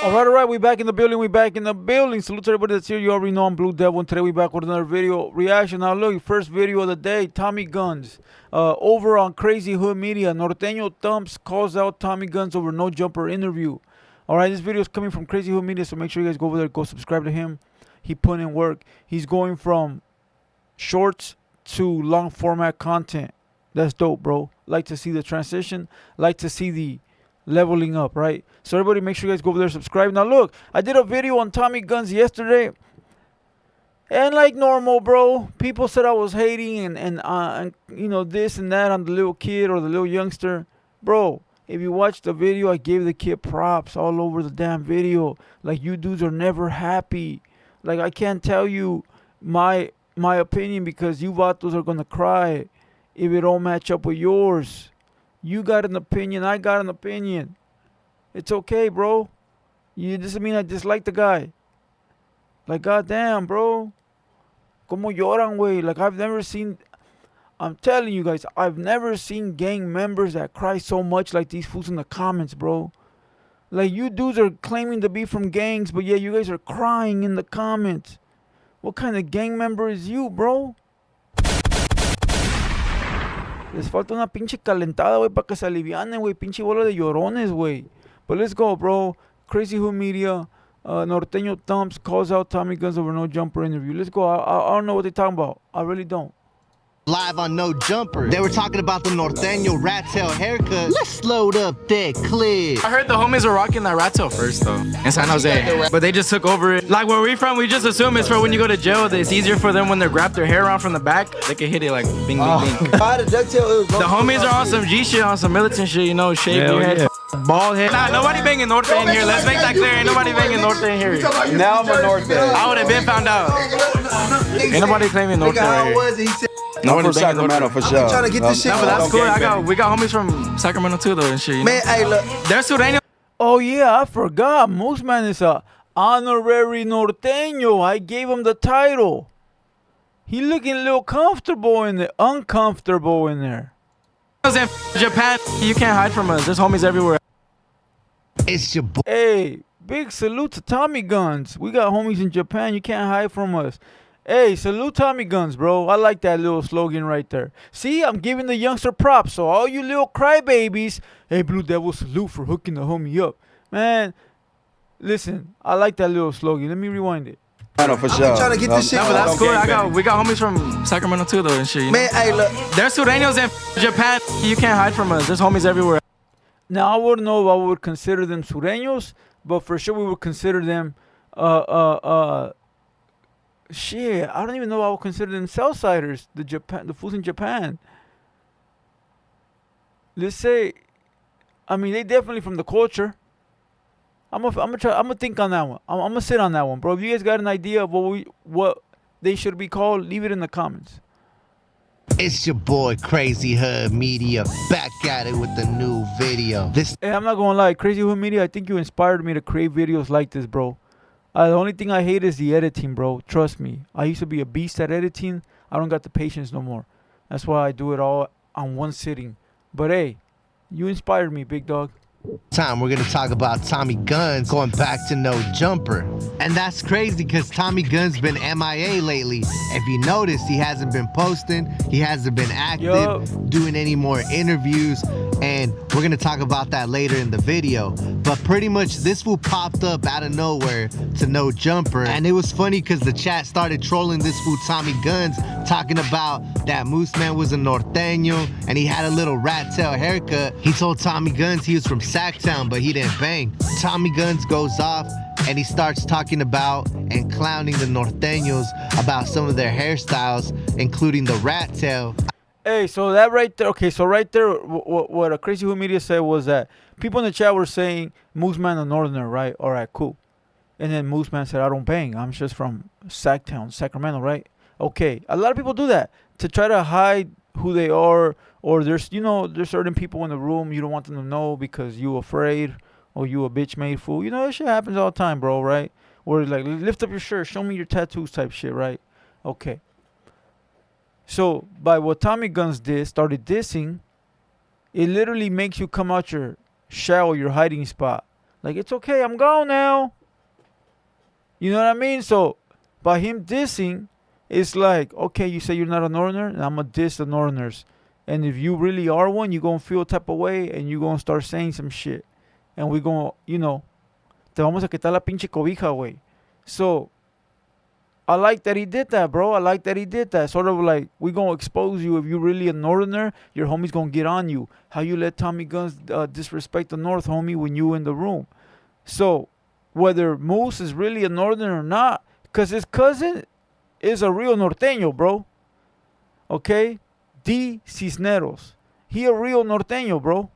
All right, we back in the building. Salute to everybody that's here. You already know I'm Blue Devil, and today we back with another video reaction. Now look, first video of the day, Tommy Guns. Over on Crazy Hood Media, Norteno Thumps calls out Tommy Guns over no jumper interview. All right, this video is coming from Crazy Hood Media, so make sure you guys go over there, go subscribe to him. He put in work. He's going from shorts to long format content. That's dope, bro. Like to see the transition. Like to see the leveling up, right? So everybody make sure you guys go over there, subscribe. Now look, I did a video on Tommy Guns yesterday, and like normal, bro, people said I was hating and you know, this and that on the little kid or the little youngster. Bro, if you watch the video, I gave the kid props all over the damn video. Like, you dudes are never happy. Like, I can't tell you my opinion because you vatos are gonna cry if it don't match up with yours. You got an opinion, I got an opinion. It's okay, bro. You doesn't mean I dislike the guy. Like, goddamn, bro. Como lloran, güey. Like, I've never seen, I'm telling you guys, I've never seen gang members that cry so much like these fools in the comments, bro. Like, you dudes are claiming to be from gangs, but yeah, you guys are crying in the comments. What kind of gang member is you, bro? Les falta una pinche calentada, güey, para que se alivianen, güey. Pinche bola de llorones, güey. But let's go, bro. Crazy Hood Media, Norteno Thumpz calls out Tommy Guns over no jumper interview. Let's go. I don't know what they're talking about. I really don't. Live on No Jumper. They were talking about the Norteno rat tail haircut. Let's load up that clip. I heard the homies were rocking that rat tail first though in San Jose, but they just took over it. Like where we from, we just assume it's for when you go to jail. It's easier for them when they grab their hair around from the back. They can hit it like bing, bing, bing. I had a ducktail. The homies are on some G shit, on some militant shit, you know, shave your head, bald head. Nah, nobody banging Norte in here. Let's make that clear. Ain't nobody banging Norte in here. Now I'm a Norte. I would have been found out. Ain't nobody claiming Norte right here. No, from Sacramento for sure. Trying to get this shit. No, but that's cool. We got homies from Sacramento too though and shit. You know? Man, hey, look. They're Surenos. Oh, yeah, I forgot. Moose Man is a honorary Norteño. I gave him the title. He looking a little comfortable in there. Uncomfortable in there. In Japan, you can't hide from us. There's homies everywhere. It's your boy. Hey, big salute to Tommy Guns. We got homies in Japan. You can't hide from us. Hey, salute Tommy Guns, bro. I like that little slogan right there. See, I'm giving the youngster props. So all you little crybabies, hey, Blue Devil, salute for hooking the homie up. Man, listen, I like that little slogan. Let me rewind it. For sure. Trying to get this shit. No, but that's cool. We got homies from Sacramento too though and shit. You know? Man, hey, look. There's Surenos in Japan. You can't hide from us. There's homies everywhere. Now, I wouldn't know if I would consider them Sureños, but for sure we would consider them, shit, I don't even know if I would consider them Southsiders, the fools in Japan. Let's say, I mean, they definitely from the culture. I'm gonna think on that one. I'm gonna sit on that one, bro. If you guys got an idea of what they should be called, leave it in the comments. It's your boy Crazy Hood Media back at it with the new video. Hey, I'm not gonna lie, Crazy Hood Media, I think you inspired me to create videos like this, bro. The only thing I hate is the editing, bro. Trust me. I used to be a beast at editing. I don't got the patience no more. That's why I do it all on one sitting. But hey, you inspired me, big dog. Time we're gonna talk about Tommy Guns going back to No Jumper. And that's crazy because Tommy Guns been MIA lately. If you notice, he hasn't been posting, he hasn't been active, doing any more interviews, and we're gonna talk about that later in the video. But pretty much this fool popped up out of nowhere to No Jumper, and it was funny because the chat started trolling this fool Tommy Guns, talking about that Moose Man was a Norteño and he had a little rat tail haircut. He told Tommy Guns he was from Sacktown, but he didn't bang. Tommy Guns goes off and he starts talking about and clowning the Norteños about some of their hairstyles, including the rat tail. Hey, so that right there, okay, so right there, what a Crazy Hood Media said was that people in the chat were saying Moose Man a Northerner, right? All right, cool. And then Moose Man said, I don't bang. I'm just from Sacktown, Sacramento, right? Okay, a lot of people do that to try to hide who they are, or there's, you know, there's certain people in the room you don't want them to know because you afraid or you a bitch made fool. You know, that shit happens all the time, bro, right? Or like, lift up your shirt, show me your tattoos type shit, right? Okay. So by what Tommy Guns did, started dissing, it literally makes you come out your shell, your hiding spot. Like, it's okay, I'm gone now. You know what I mean? So, by him dissing, it's like, okay, you say you're not a Northerner, and I'm going to diss the Northerners. And if you really are one, you're going to feel a type of way, and you're going to start saying some shit. And we're going to, you know, te vamos a quitar la pinche cobija, güey. So, I like that he did that, bro. I like that he did that. Sort of like, we going to expose you. If you're really a Northerner, your homie's going to get on you. How you let Tommy Guns disrespect the North, homie, when you in the room. So, whether Moose is really a Northerner or not, because his cousin is a real Norteño, bro. Okay? D. Cisneros. He a real Norteño, bro.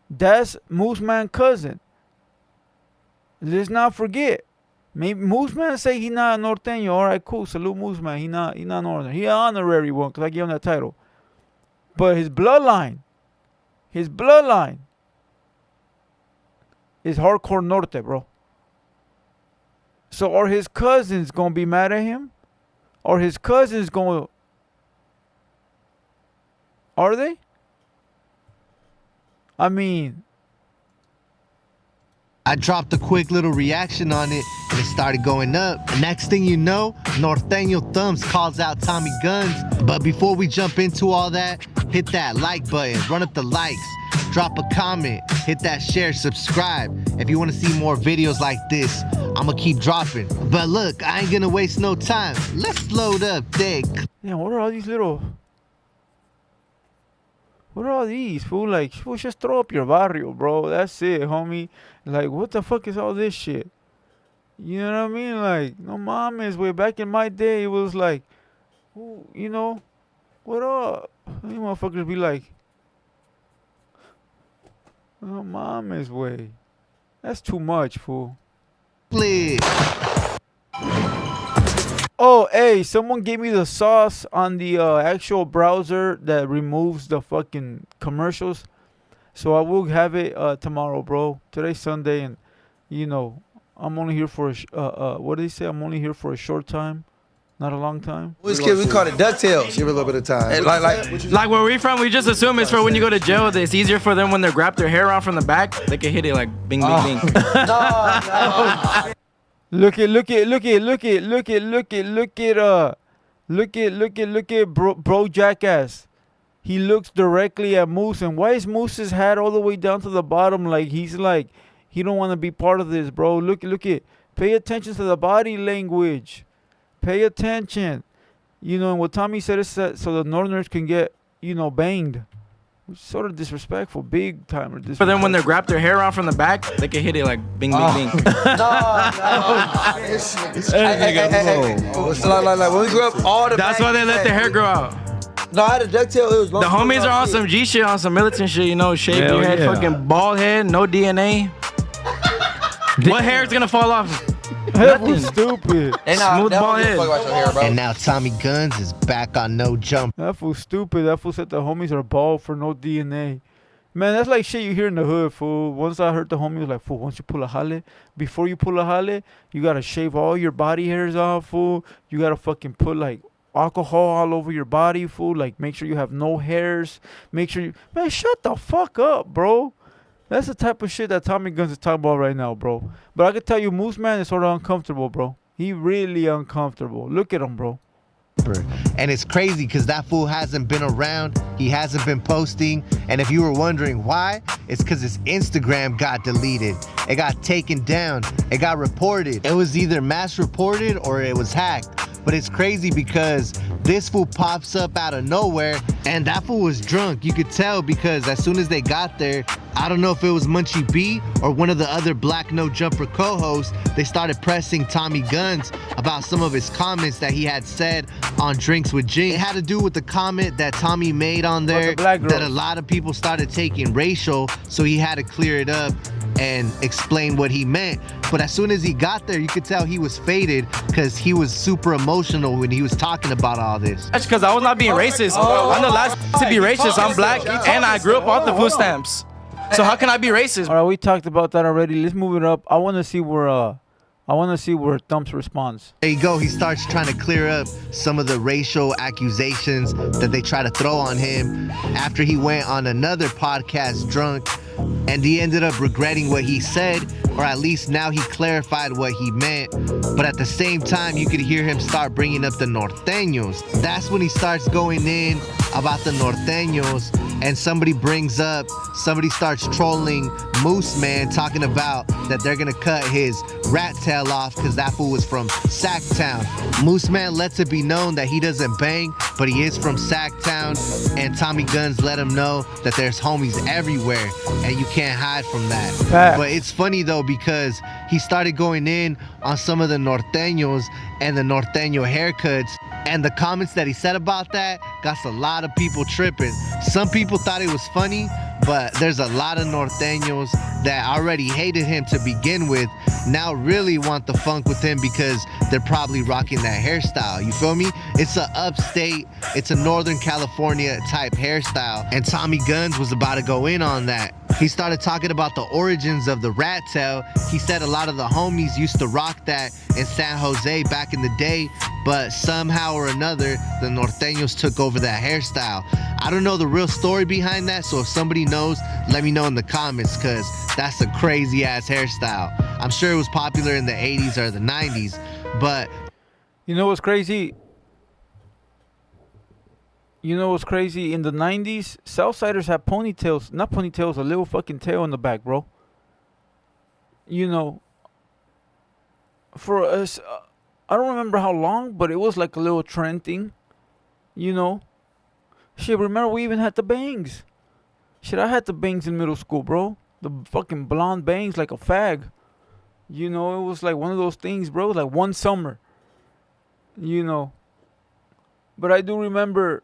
That's Moose Man cousin. Let's not forget. Maybe Moose Man say he not a Norteño. All right, cool. Salute Moose Man. He not Northern. He an honorary one because I gave him that title. But his bloodline is hardcore Norte, bro. So are his cousins going to be mad at him? Or his cousins going to... Are they? I mean... I dropped a quick little reaction on it and it started going up. Next thing you know, Norteno Thumps calls out Tommy Guns. But before we jump into all that, hit that like button, run up the likes, drop a comment, hit that share, subscribe. If you want to see more videos like this, I'ma keep dropping. But look, I ain't gonna waste no time. Let's load up thick. Yeah, what are all these little... What are all these, fool? Like, fool, just throw up your barrio, bro. That's it, homie. Like, what the fuck is all this shit? You know what I mean? Like, no mames, way back in my day, it was like, ooh, you know, what up? You motherfuckers be like, no mames, way. That's too much, fool. Please. Oh, hey, someone gave me the sauce on the actual browser that removes the fucking commercials. So I will have it tomorrow, bro. Today's Sunday, and, you know, I'm only here for what did they say? I'm only here for a short time, not a long time. This kid, we call it DuckTales. Give it a little bit of time. Like where we from, we just assume it's for when you go to jail. It's easier for them when they grab their hair out from the back. They can hit it like bing, bing, bing. Look at bro Jackass. He looks directly at Moose, and why is Moose's hat all the way down to the bottom? Like he's like he don't want to be part of this, bro. Look at. Pay attention to the body language. Pay attention. You know, and what Tommy said is that so the Northerners can get, you know, banged. Which is sort of disrespectful, big time. For them when they grab their hair out from the back, they can hit it like bing, bing, bing. Hey, like when we grew up, all the That's why they let their hair grow out. No, I had a ducktail. It was long. The homies are on some G shit, on some militant shit, you know, shave your head, fucking bald head, no DNA. What hair is gonna fall off? That was stupid. Smooth bald head. And now Tommy Guns is back on No Jump. That fool stupid. That fool said the homies are bald for no DNA. Man, that's like shit you hear in the hood, fool. Once I heard the homie was like, fool, once you pull a jale, before you pull a jale, you gotta shave all your body hairs off, fool. You gotta fucking put like alcohol all over your body, fool. Like make sure you have no hairs. Make sure you... Man, shut the fuck up, bro. That's the type of shit that Tommy Guns is talking about right now, bro. But I can tell you, Moose Man is sort of uncomfortable, bro. He really uncomfortable. Look at him, bro. And it's crazy because that fool hasn't been around. He hasn't been posting. And if you were wondering why, it's because his Instagram got deleted. It got taken down. It got reported. It was either mass reported or it was hacked. But it's crazy because this fool pops up out of nowhere, and that fool was drunk. You could tell because as soon as they got there, I don't know if it was Munchie B or one of the other Black No Jumper co-hosts, they started pressing Tommy Guns about some of his comments that he had said on Drinks with Jinx. It had to do with the comment that Tommy made on there that a lot of people started taking racial, so he had to clear it up and explain what he meant. But as soon as he got there, you could tell he was faded because he was super emotional when he was talking about all this. That's because I was not being racist. I'm the last to be racist. I'm black and I grew up off the food stamps. So how can I be racist? All right, we talked about that already. Let's move it up. I want to see where I want to see where Thumps responds. There you go. He starts trying to clear up some of the racial accusations that they try to throw on him after he went on another podcast drunk, and he ended up regretting what he said, or at least now he clarified what he meant. But at the same time, you could hear him start bringing up the Norteños. That's when he starts going in about the Norteños, and somebody starts trolling Moose Man, talking about that they're gonna cut his rat tail off because that fool was from Sacktown. Moose Man lets it be known that he doesn't bang, but he is from Sacktown, and Tommy Guns let him know that there's homies everywhere and you can't hide from that. Facts. But it's funny though, because he started going in on some of the Norteños and the Norteño haircuts, and the comments that he said about that got a lot of people tripping. Some people thought it was funny, but there's a lot of Norteños that already hated him to begin with, now really want the funk with him because they're probably rocking that hairstyle. You feel me? It's a upstate, it's a Northern California type hairstyle, and Tommy Guns was about to go in on that. He started talking about the origins of the rat tail. He said a lot of the homies used to rock that in San Jose back in the day, but somehow or another, the Norteños took over that hairstyle. I don't know the real story behind that, so if somebody knows, let me know in the comments, because that's a crazy ass hairstyle. I'm sure it was popular in the 80s or the 90s, but... You know what's crazy? You know what's crazy? In the 90s, Southsiders had ponytails. Not ponytails, a little fucking tail in the back, bro. You know, for us, I don't remember how long, but it was like a little trend thing. You know? Shit, remember we even had the bangs. Shit, I had the bangs in middle school, bro. The fucking blonde bangs like a fag. You know, it was like one of those things, bro. Like one summer. You know. But I do remember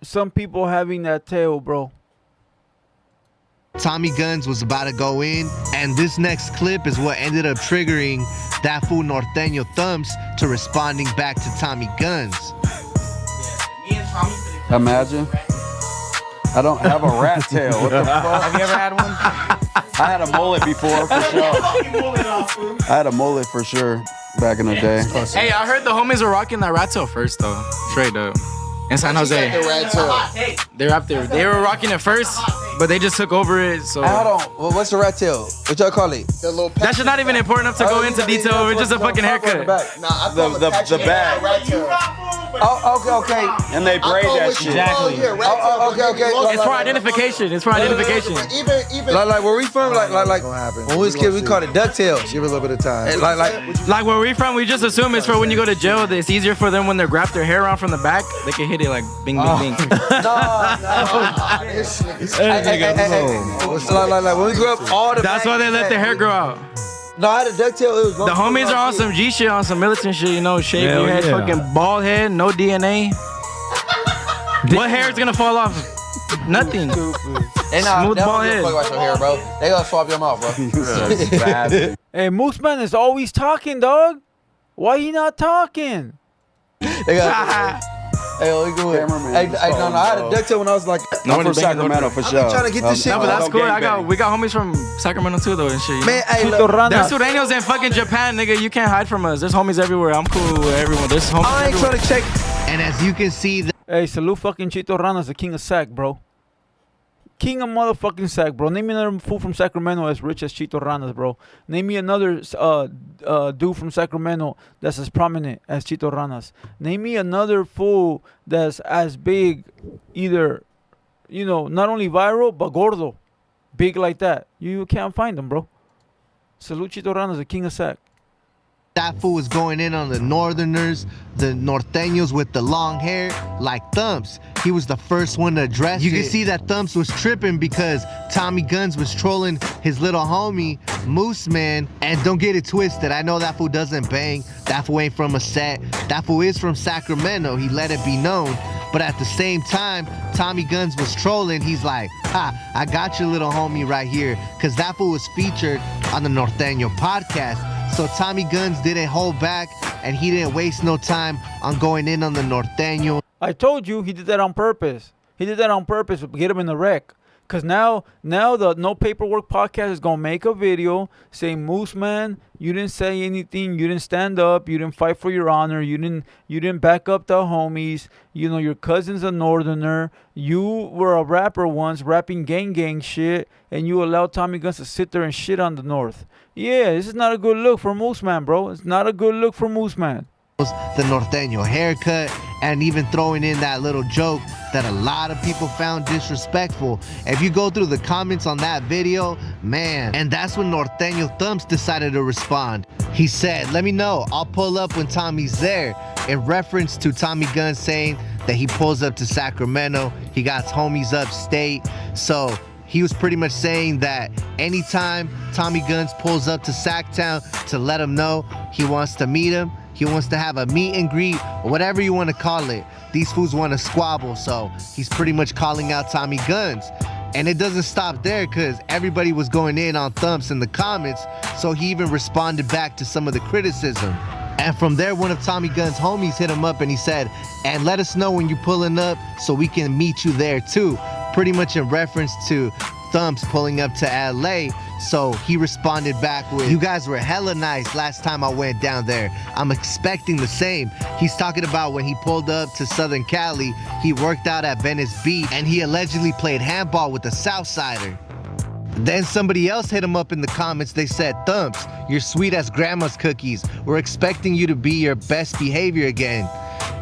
some people having that tail, bro. Tommy Guns was about to go in, and this next clip is what ended up triggering that fool Norteño Thumps to responding back to Tommy Guns. Imagine. I don't have a rat tail. What the fuck? Have you ever had one? I had a mullet before, for sure. I had a mullet for sure back in the day. Hey, I heard the homies were rocking that rat tail first, though. Straight up. In San Jose. They're up there. They were rocking it first, but they just took over it, so... Hold on. Well, what's the rat tail? What y'all call it? That shit not even important enough to go into detail. It's just a fucking haircut. The bag. Oh, okay. And they braid that shit. Exactly. Okay. It's for identification. It's for identification. Even like where we from, like when we was kids, we called it ducktails. Give it a little bit of time. Like where we from, we just assume it's for when you go to jail. It's easier for them when they wrap their hair around from the back. They can hit it like bing, bing, bing. Like when we grew up, all the That's why they let their hair grow out. No, I had a ducktail. It was The homies are on some G shit, on some militant shit, you know, shave your head, fucking bald head, no DNA. What hair is gonna fall off? Nothing. Smooth bald head. Fuck about your hair, bro. They gonna swap your mouth, bro. Hey, Moose Man is always talking, dog. Why he not talking? They got. Hey, we good. Hey, no, I had a ducktail when I was like. I'm from Sacramento for sure. I'm trying to get this shit. No, but that's cool. We got homies from Sacramento too, though, and shit. Man, hey, Chito look. Rana. There's Surenos in fucking Japan, nigga. You can't hide from us. There's homies everywhere. I'm cool with everyone. There's homies I ain't everywhere. trying to check. And as you can see, Hey, salute fucking Chito Rana's the king of Sac, bro. King of motherfucking Sac, bro. Name me another fool from Sacramento as rich as Chito Rana's, bro. Name me another dude from Sacramento that's as prominent as Chito Rana's. Name me another fool that's as big, either, you know, not only viral, but gordo. Big like that. You can't find them, bro. Salute Chito Rana's the king of Sac. that fool was going in on the Northerners, the Norteños with the long hair, like Thumps. He was the first one to address it. You can see that Thumps was tripping because Tommy Guns was trolling his little homie, Moose Man. And don't get it twisted, I know that fool doesn't bang. That fool ain't from a set. That fool is from Sacramento. He let it be known. But at the same time, Tommy Guns was trolling. He's like, ha, I got your little homie right here. Because that fool was featured on the Norteno podcast. So Tommy Guns didn't hold back, and he didn't waste no time on going in on the Norteno. I told you he did that on purpose. He did that on purpose to get him in the wreck. Cause now the No Paperwork podcast is gonna make a video saying, Moose Man, you didn't say anything, you didn't stand up, you didn't fight for your honor, you didn't back up the homies, you know, your cousin's a northerner, you were a rapper once rapping gang shit, and you allowed Tommy Guns to sit there and shit on the North. Yeah, this is not a good look for Moose Man, bro. It's not a good look for Moose Man. The Norteno haircut, and even throwing in that little joke that a lot of people found disrespectful. If you go through the comments on that video, man, and that's when Norteno Thumps decided to respond. He said, let me know, I'll pull up when Tommy's there, in reference to Tommy Guns saying that he pulls up to Sacramento, he got homies upstate. So he was pretty much saying that anytime Tommy Guns pulls up to Sacktown to let him know he wants to meet him, he wants to have a meet and greet, or whatever you want to call it. These fools want to squabble, so he's pretty much calling out Tommy Guns. And it doesn't stop there, because everybody was going in on Thumps in the comments, so he even responded back to some of the criticism. And from there, one of Tommy Guns' homies hit him up and he said, and let us know when you're pulling up so we can meet you there too. Pretty much in reference to Thumps pulling up to LA. So he responded back with, you guys were hella nice last time I went down there. I'm expecting the same. He's talking about when he pulled up to Southern Cali, he worked out at Venice Beach and he allegedly played handball with the Southsider. Then somebody else hit him up in the comments. They said, Thumps, you're sweet as grandma's cookies. We're expecting you to be your best behavior again.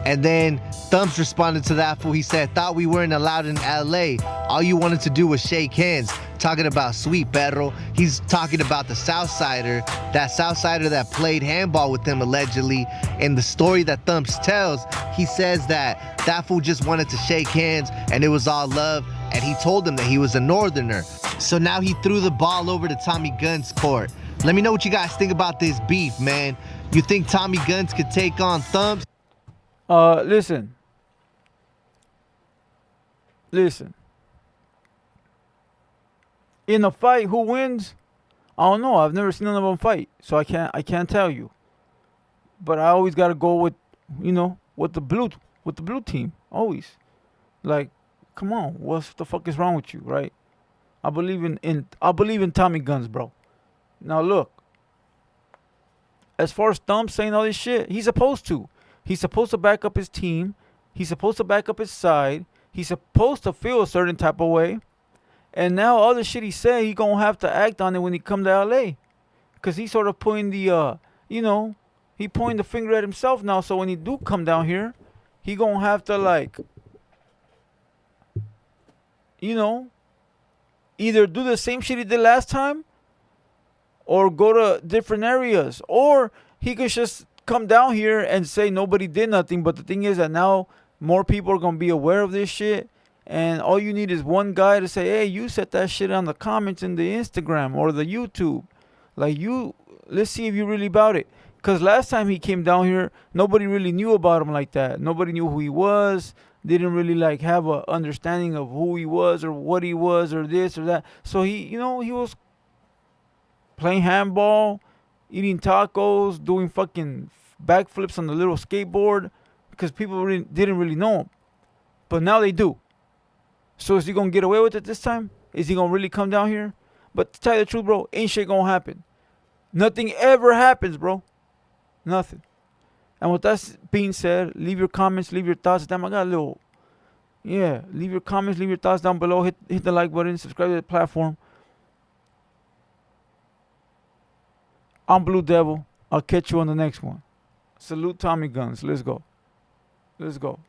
And then Thumps responded to that fool. He said, thought we weren't allowed in LA. All you wanted to do was shake hands. Talking about sweet perro. He's talking about the Southsider. That Southsider that played handball with him allegedly. In the story that Thumps tells, he says that that fool just wanted to shake hands and it was all love. And he told him that he was a northerner. So now he threw the ball over to Tommy Guns' court. Let me know what you guys think about this beef, man. You think Tommy Guns could take on Thumps? Listen. In a fight, who wins? I don't know. I've never seen none of them fight, so I can't tell you. But I always gotta go with, you know, with the blue team. Always. Like, come on, what the fuck is wrong with you, right? I believe in Tommy Guns, bro. Now look. As far as Thumps saying all this shit, he's supposed to. He's supposed to back up his team. He's supposed to back up his side. He's supposed to feel a certain type of way. And now all the shit he said, he gonna have to act on it when he come to LA. Because he's sort of putting the, you know, he pointing the finger at himself now. So when he do come down here, he gonna have to, like, you know, either do the same shit he did last time or go to different areas. Or he could just come down here and say nobody did nothing. But the thing is that now more people are going to be aware of this shit. And all you need is one guy to say, hey, you said that shit on the comments in the Instagram or the YouTube. Like, let's see if you're really about it. Because last time he came down here, nobody really knew about him like that. Nobody knew who he was. Didn't really, like, have a understanding of who he was or what he was or this or that. So he, you know, he was playing handball, eating tacos, doing fucking backflips on the little skateboard because people didn't really know him. But now they do. So is he going to get away with it this time? Is he going to really come down here? But to tell you the truth, bro, ain't shit going to happen. Nothing ever happens, bro. Nothing. And with that being said, leave your comments, leave your thoughts. Damn, I got a little... Yeah, leave your comments, leave your thoughts down below. Hit the like button, subscribe to the platform. I'm Blue Devil. I'll catch you on the next one. Salute Tommy Guns. Let's go. Let's go.